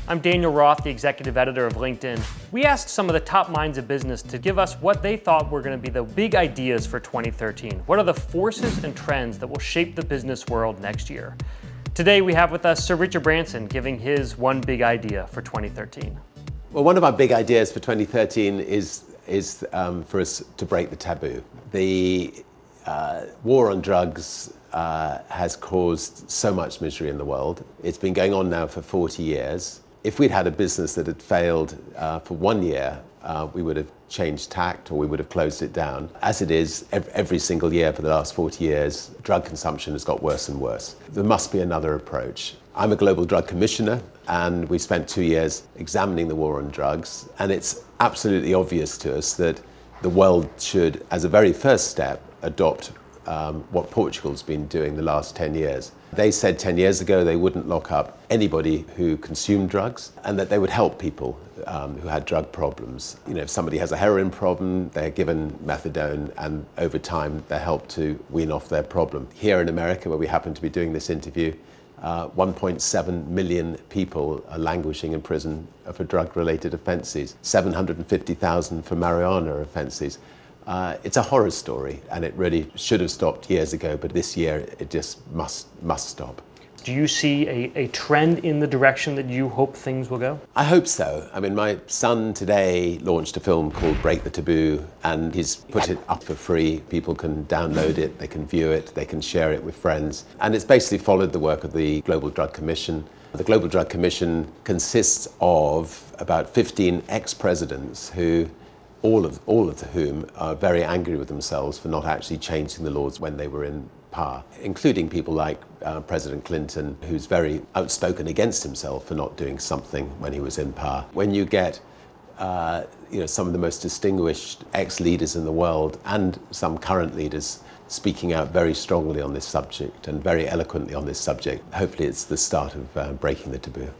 I'm Daniel Roth, the executive editor of LinkedIn. We asked some of the top minds of business to give us what they thought were going to be the big ideas for 2013. What are the forces and trends that will shape the business world next year? Today we have with us Sir Richard Branson giving his one big idea for 2013. Well, one of our big ideas for 2013 is for us to break the taboo. The war on drugs has caused so much misery in the world. It's been going on now for 40 years. If we'd had a business that had failed for 1 year, we would have changed tact or we would have closed it down. As it is, every single year for the last 40 years, drug consumption has got worse and worse. There must be another approach. I'm a global drug commissioner, and we spent 2 years examining the war on drugs, and it's absolutely obvious to us that the world should, as a very first step, adopt what Portugal's been doing the last 10 years. They said 10 years ago they wouldn't lock up anybody who consumed drugs, and that they would help people who had drug problems. You know, if somebody has a heroin problem, they're given methadone, and over time they're helped to wean off their problem. Here in America, where we happen to be doing this interview, 1.7 million people are languishing in prison for drug-related offences, 750,000 for marijuana offences. It's a horror story, and it really should have stopped years ago, but this year it just must stop. Do you see a trend in the direction that you hope things will go? I hope so. I mean, my son today launched a film called Break the Taboo, and he's put it up for free. People can download it, they can view it, they can share it with friends. And it's basically followed the work of the Global Drug Commission. The Global Drug Commission consists of about 15 ex-presidents who all of whom are very angry with themselves for not actually changing the laws when they were in power, including people like President Clinton, who's very outspoken against himself for not doing something when he was in power. When you get some of the most distinguished ex-leaders in the world and some current leaders speaking out very strongly on this subject and very eloquently on this subject, hopefully it's the start of breaking the taboo.